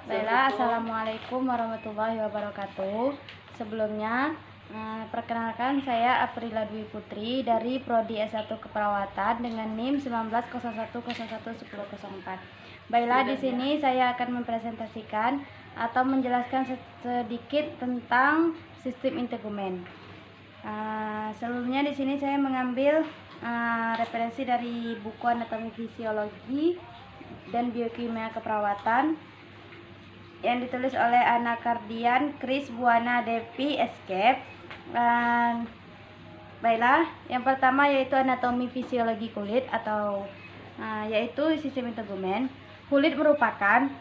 Baiklah, Assalamualaikum warahmatullahi wabarakatuh. Sebelumnya, perkenalkan saya Aprila Dwi Putri dari Prodi S1 Keperawatan dengan NIM 1901011004. Baiklah, di sini saya akan mempresentasikan atau menjelaskan sedikit tentang sistem integumen. Sebelumnya di sini saya mengambil referensi dari buku Anatomi Fisiologi dan Biokimia Keperawatan yang ditulis oleh Anna Kardian, Chris Buana Devi, Escape. Baiklah, yang pertama yaitu anatomi fisiologi kulit atau yaitu sistem integumen. Kulit merupakan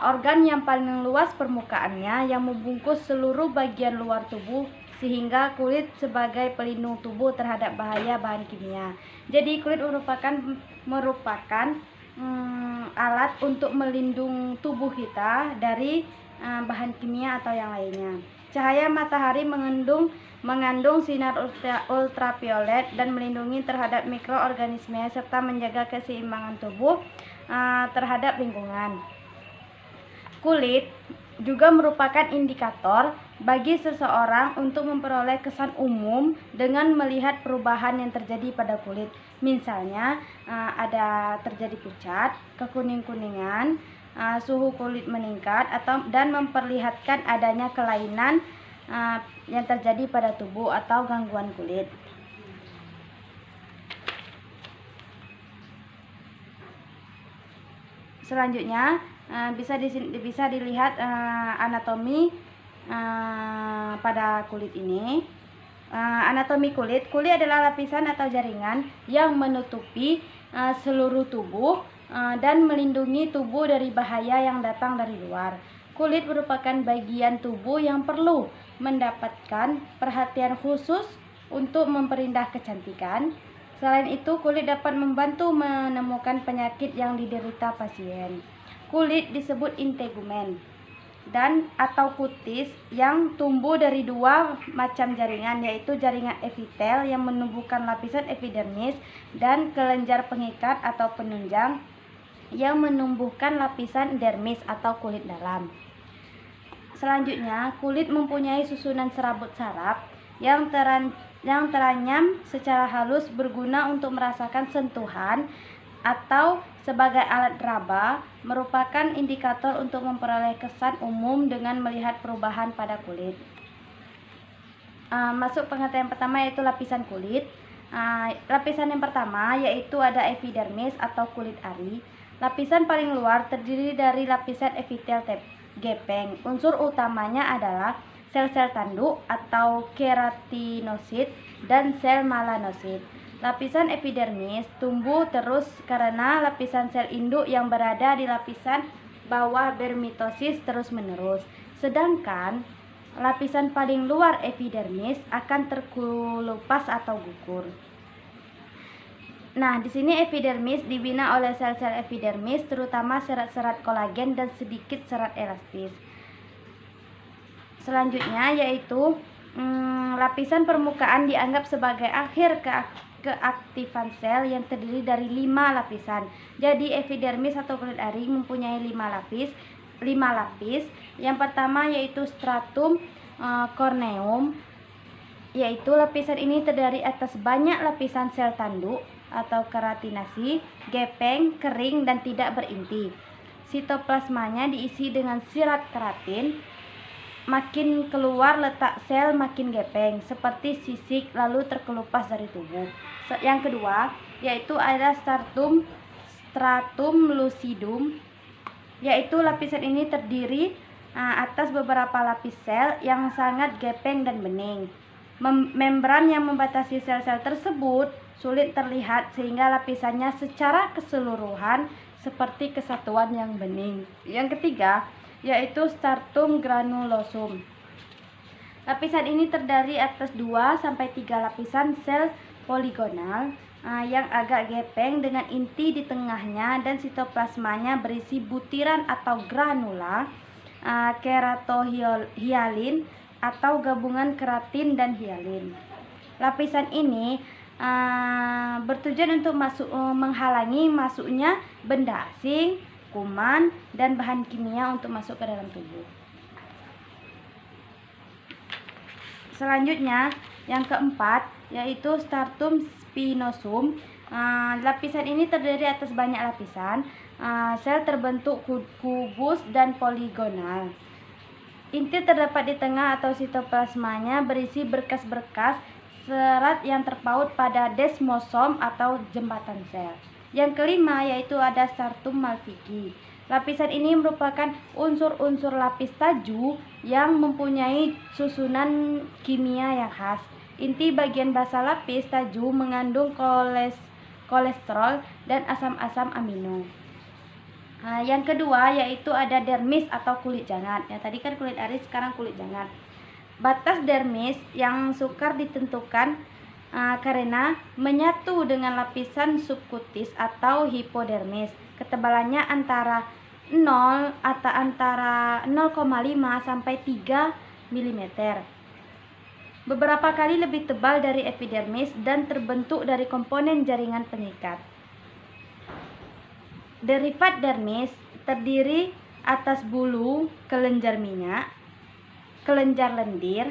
organ yang paling luas permukaannya yang membungkus seluruh bagian luar tubuh sehingga kulit sebagai pelindung tubuh terhadap bahaya bahan kimia. Jadi kulit merupakan alat untuk melindungi tubuh kita dari bahan kimia atau yang lainnya. Cahaya matahari mengandung sinar ultraviolet dan melindungi terhadap mikroorganisme serta menjaga keseimbangan tubuh terhadap lingkungan. Kulit juga merupakan indikator bagi seseorang untuk memperoleh kesan umum dengan melihat perubahan yang terjadi pada kulit. Misalnya ada terjadi pucat, kekuning-kuningan, suhu kulit meningkat dan memperlihatkan adanya kelainan yang terjadi pada tubuh atau gangguan kulit. Selanjutnya bisa dilihat anatomi pada kulit ini. Anatomi kulit adalah lapisan atau jaringan yang menutupi seluruh tubuh dan melindungi tubuh dari bahaya yang datang dari luar. Kulit merupakan bagian tubuh yang perlu mendapatkan perhatian khusus untuk memperindah kecantikan. Selain itu, kulit dapat membantu menemukan penyakit yang diderita pasien. Kulit disebut integumen dan atau kutis yang tumbuh dari dua macam jaringan, yaitu jaringan epitel yang menumbuhkan lapisan epidermis dan kelenjar pengikat atau penunjang yang menumbuhkan lapisan dermis atau kulit dalam. Selanjutnya, kulit mempunyai susunan serabut saraf yang teranyam secara halus berguna untuk merasakan sentuhan atau sebagai alat raba, merupakan indikator untuk memperoleh kesan umum dengan melihat perubahan pada kulit. Masuk pengertian pertama yaitu lapisan kulit. Lapisan yang pertama yaitu ada epidermis atau kulit ari. Lapisan paling luar terdiri dari lapisan epitel gepeng. Unsur utamanya adalah sel-sel tanduk atau keratinosit dan sel melanosit. Lapisan epidermis tumbuh terus karena lapisan sel induk yang berada di lapisan bawah bermitosis terus-menerus. Sedangkan lapisan paling luar epidermis akan terkelupas atau gugur. Nah, di sini epidermis dibina oleh sel-sel epidermis, terutama serat-serat kolagen dan sedikit serat elastis. Selanjutnya yaitu lapisan permukaan dianggap sebagai akhir keaktifan sel yang terdiri dari 5 lapisan. Jadi epidermis atau kulit ari mempunyai 5 lapis. Yang pertama yaitu stratum corneum, yaitu lapisan ini terdiri atas banyak lapisan sel tanduk atau keratinasi, gepeng, kering dan tidak berinti. Sitoplasmanya diisi dengan sirat keratin. Makin keluar letak sel makin gepeng, seperti sisik lalu terkelupas dari tubuh. Yang kedua yaitu ada stratum lucidum, yaitu lapisan ini terdiri atas beberapa lapis sel yang sangat gepeng dan bening. Membran yang membatasi sel-sel tersebut sulit terlihat sehingga lapisannya secara keseluruhan seperti kesatuan yang bening. Yang ketiga yaitu stratum granulosum. Lapisan ini terdiri atas 2-3 lapisan sel poligonal yang agak gepeng dengan inti di tengahnya, dan sitoplasmanya berisi butiran atau granula keratohyalin atau gabungan keratin dan hialin. Lapisan ini bertujuan untuk menghalangi masuknya benda asing, kuman, dan bahan kimia untuk masuk ke dalam tubuh. Selanjutnya, yang keempat yaitu stratum spinosum. Lapisan ini terdiri atas banyak lapisan. Sel terbentuk kubus dan poligonal. Inti terdapat di tengah atau sitoplasmanya berisi berkas-berkas serat yang terpaut pada desmosom atau jembatan sel. Yang kelima yaitu ada stratum malpighi. Lapisan ini merupakan unsur-unsur lapis taju yang mempunyai susunan kimia yang khas. Inti bagian basal lapis taju mengandung kolesterol dan asam-asam amino. Yang kedua yaitu ada dermis atau kulit jangat. Ya, tadi kan kulit aris, sekarang kulit jangat. Batas dermis yang sukar ditentukan karena menyatu dengan lapisan subkutis atau hipodermis. Ketebalannya antara 0 atau antara 0,5 sampai 3 mm. Beberapa kali lebih tebal dari epidermis dan terbentuk dari komponen jaringan pengikat. Derivat dermis terdiri atas bulu kelenjar minyak, kelenjar lendir,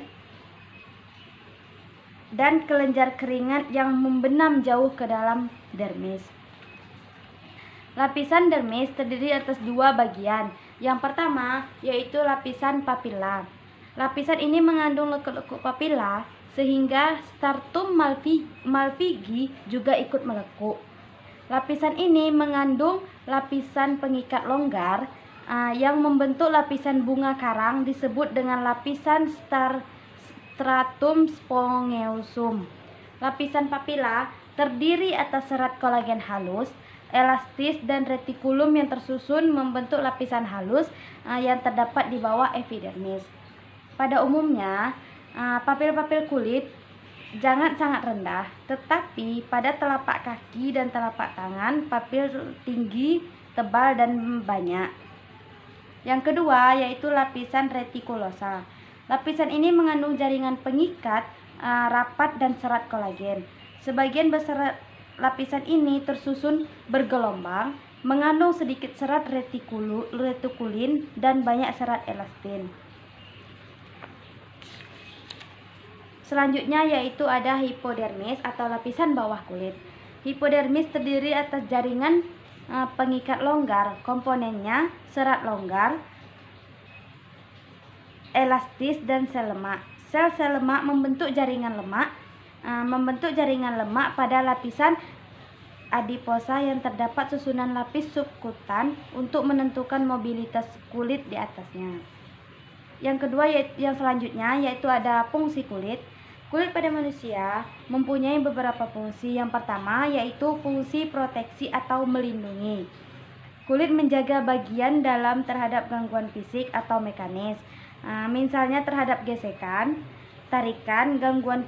dan kelenjar keringat yang membenam jauh ke dalam dermis. Lapisan dermis terdiri atas dua bagian. Yang pertama yaitu lapisan papila. Lapisan ini mengandung lekuk-lekuk papila sehingga stratum malpighi juga ikut melekuk. Lapisan ini mengandung lapisan pengikat longgar yang membentuk lapisan bunga karang disebut dengan lapisan stratum spongiosum. Lapisan papila terdiri atas serat kolagen halus, elastis, dan retikulum yang tersusun membentuk lapisan halus yang terdapat di bawah epidermis. Pada umumnya, papil-papil kulit jangat sangat rendah, tetapi pada telapak kaki dan telapak tangan papil tinggi, tebal, dan banyak. Yang kedua yaitu lapisan retikulosa. Lapisan ini mengandung jaringan pengikat rapat dan serat kolagen. Sebagian besar lapisan ini tersusun bergelombang, mengandung sedikit serat retikulin dan banyak serat elastin. Selanjutnya yaitu ada hipodermis atau lapisan bawah kulit. Hipodermis terdiri atas jaringan pengikat longgar, komponennya serat longgar, elastis, dan sel lemak. Sel-sel lemak membentuk jaringan lemak pada lapisan adiposa yang terdapat susunan lapis subkutan untuk menentukan mobilitas kulit di atasnya. Yang kedua yang selanjutnya yaitu ada fungsi kulit. Kulit pada manusia mempunyai beberapa fungsi. Yang pertama yaitu fungsi proteksi atau melindungi. Kulit menjaga bagian dalam terhadap gangguan fisik atau mekanis, misalnya terhadap gesekan, tarikan, gangguan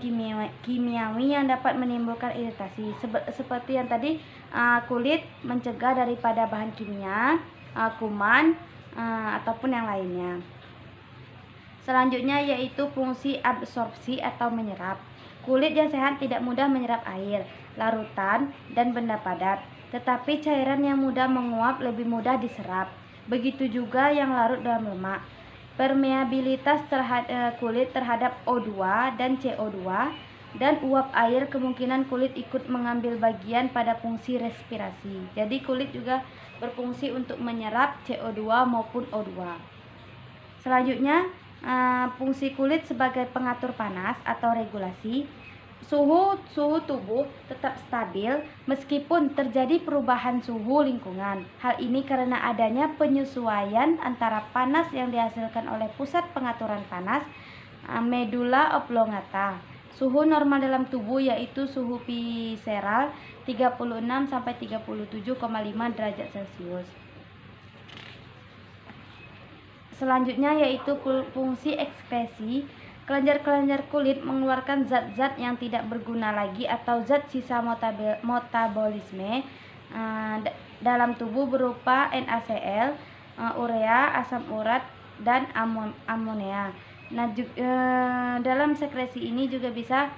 kimiawi yang dapat menimbulkan iritasi. Seperti yang tadi, kulit mencegah daripada bahan kimia, kuman, ataupun yang lainnya. Selanjutnya yaitu fungsi absorpsi atau menyerap. Kulit yang sehat tidak mudah menyerap air, larutan, dan benda padat, tetapi cairan yang mudah menguap lebih mudah diserap. Begitu juga yang larut dalam lemak. Permeabilitas kulit terhadap O2 dan CO2 dan uap air, kemungkinan kulit ikut mengambil bagian pada fungsi respirasi. Jadi kulit juga berfungsi untuk menyerap CO2 maupun O2. Selanjutnya, fungsi kulit sebagai pengatur panas atau regulasi. Suhu tubuh tetap stabil meskipun terjadi perubahan suhu lingkungan. Hal ini karena adanya penyesuaian antara panas yang dihasilkan oleh pusat pengaturan panas, medula oblongata. Suhu normal dalam tubuh yaitu suhu visceral 36 sampai 37,5 derajat Celcius. Selanjutnya yaitu fungsi ekskresi. Kelenjar-kelenjar kulit mengeluarkan zat-zat yang tidak berguna lagi atau zat sisa metabolisme dalam tubuh berupa NaCl, urea, asam urat, dan amonia. Dalam sekresi ini juga bisa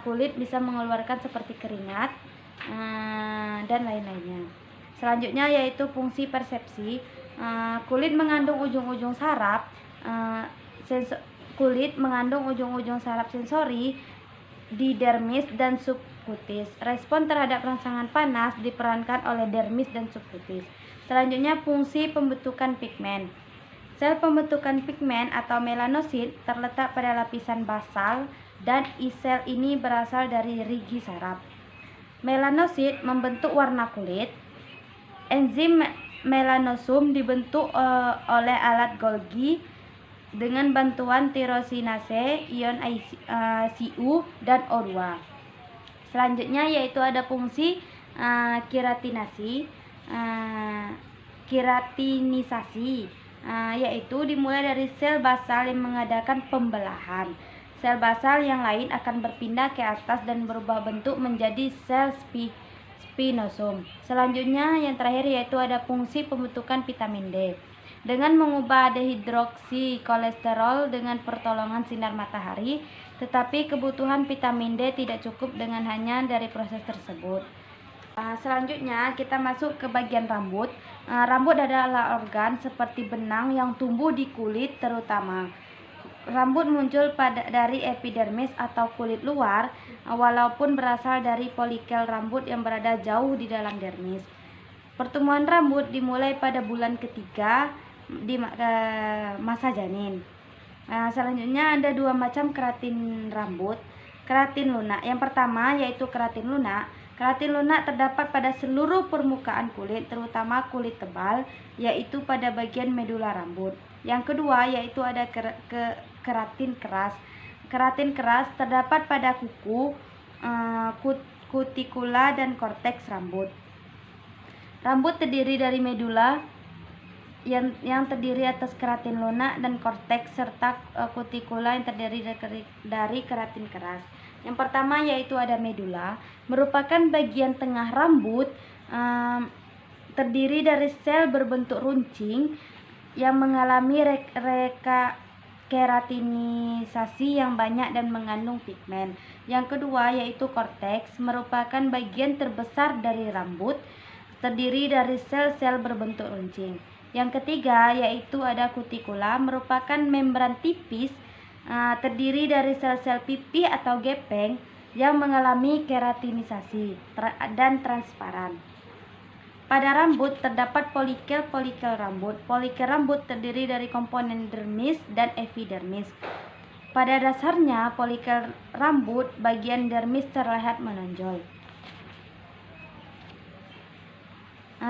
kulit bisa mengeluarkan seperti keringat dan lain-lainnya. Selanjutnya yaitu fungsi persepsi. Kulit mengandung ujung-ujung saraf sensori di dermis dan subkutis. Respon terhadap rangsangan panas diperankan oleh dermis dan subkutis. Selanjutnya fungsi pembentukan pigmen. Sel pembentukan pigmen atau melanosit terletak pada lapisan basal dan sel ini berasal dari rigi saraf. Melanosit membentuk warna kulit. Enzim melanosum dibentuk oleh alat Golgi dengan bantuan tirosinase, ion ICU, dan O2. Selanjutnya yaitu ada fungsi keratinisasi, yaitu dimulai dari sel basal yang mengadakan pembelahan. Sel basal yang lain akan berpindah ke atas dan berubah bentuk menjadi sel spinosum. Selanjutnya yang terakhir yaitu ada fungsi pembentukan vitamin D. Dengan mengubah dehidroksi kolesterol dengan pertolongan sinar matahari, tetapi kebutuhan vitamin D tidak cukup dengan hanya dari proses tersebut. Selanjutnya kita masuk ke bagian rambut. Rambut adalah organ seperti benang yang tumbuh di kulit terutama. Rambut muncul dari epidermis atau kulit luar, walaupun berasal dari folikel rambut yang berada jauh di dalam dermis. Pertumbuhan rambut dimulai pada bulan ketiga di masa janin. Selanjutnya ada dua macam keratin rambut. Keratin lunak. Yang pertama yaitu keratin lunak. Keratin lunak terdapat pada seluruh permukaan kulit, terutama kulit tebal, yaitu pada bagian medula rambut. Yang kedua yaitu ada keratin keras. Keratin keras terdapat pada kuku, kutikula, dan korteks rambut. Rambut terdiri dari medula yang terdiri atas keratin lunak dan korteks serta kutikula yang terdiri dari keratin keras. Yang pertama yaitu ada medula, merupakan bagian tengah rambut, terdiri dari sel berbentuk runcing yang mengalami keratinisasi yang banyak dan mengandung pigmen. Yang kedua yaitu korteks, merupakan bagian terbesar dari rambut, terdiri dari sel-sel berbentuk runcing. Yang ketiga yaitu ada kutikula, merupakan membran tipis, terdiri dari sel-sel pipih atau gepeng yang mengalami keratinisasi dan transparan. Pada rambut terdapat folikel rambut. Folikel rambut terdiri dari komponen dermis dan epidermis. Pada dasarnya folikel rambut bagian dermis terlihat menonjol.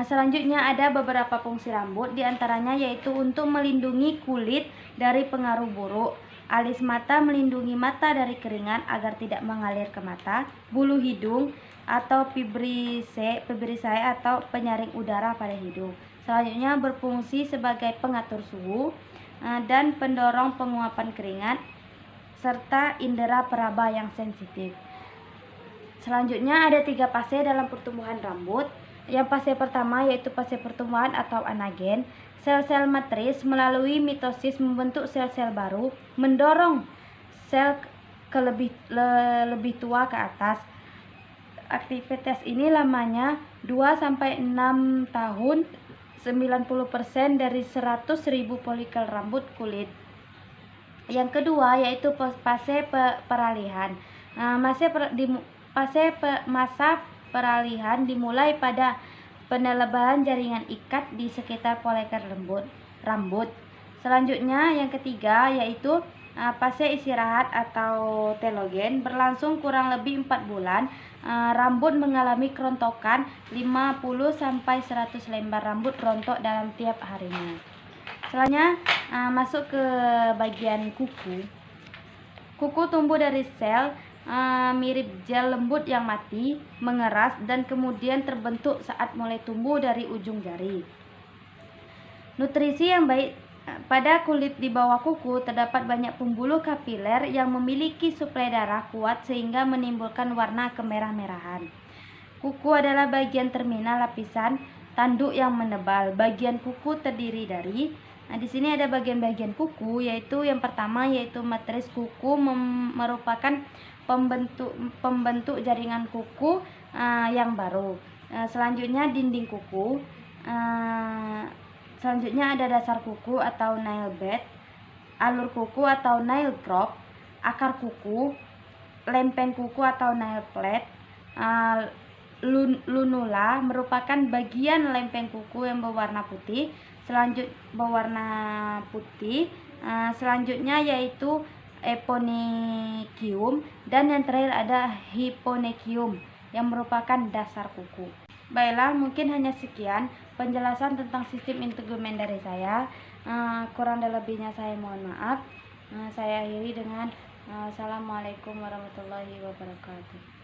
Selanjutnya ada beberapa fungsi rambut, diantaranya yaitu untuk melindungi kulit dari pengaruh buruk, alis mata melindungi mata dari keringat agar tidak mengalir ke mata, bulu hidung atau fibrisae atau penyaring udara pada hidung. Selanjutnya berfungsi sebagai pengatur suhu dan pendorong penguapan keringat serta indera peraba yang sensitif. Selanjutnya ada 3 fase dalam pertumbuhan rambut. Yang fase pertama yaitu fase pertumbuhan atau anagen. Sel-sel matris melalui mitosis membentuk sel-sel baru, mendorong sel ke lebih tua ke atas. Aktivitas ini lamanya 2-6 tahun, 90% dari 100.000 folikel rambut kulit. Yang kedua yaitu fase peralihan. Masa peralihan dimulai pada penelebalan jaringan ikat di sekitar folikel rambut. Selanjutnya yang ketiga yaitu fase istirahat atau telogen, berlangsung kurang lebih 4 bulan. Rambut mengalami kerontokan, 50-100 lembar rambut rontok dalam tiap harinya. Selanjutnya masuk ke bagian kuku. Kuku tumbuh dari sel mirip gel lembut yang mati, mengeras, dan kemudian terbentuk saat mulai tumbuh dari ujung jari. Nutrisi yang baik. Pada kulit di bawah kuku terdapat banyak pembuluh kapiler yang memiliki suplai darah kuat sehingga menimbulkan warna kemerah-merahan. Kuku adalah bagian terminal lapisan tanduk yang menebal. Bagian kuku terdiri dari di sini ada bagian-bagian kuku, yaitu yang pertama yaitu matris kuku, merupakan pembentuk jaringan kuku yang baru. Selanjutnya dinding kuku. Selanjutnya ada dasar kuku atau nail bed, alur kuku atau nail crop, akar kuku, lempeng kuku atau nail plate. Lunula merupakan bagian lempeng kuku yang berwarna putih. Selanjutnya yaitu eponychium, dan yang terakhir ada hyponychium yang merupakan dasar kuku. Baiklah, mungkin hanya sekian penjelasan tentang sistem integumen dari saya. Kurang dan lebihnya saya mohon maaf. Saya akhiri dengan Assalamualaikum warahmatullahi wabarakatuh.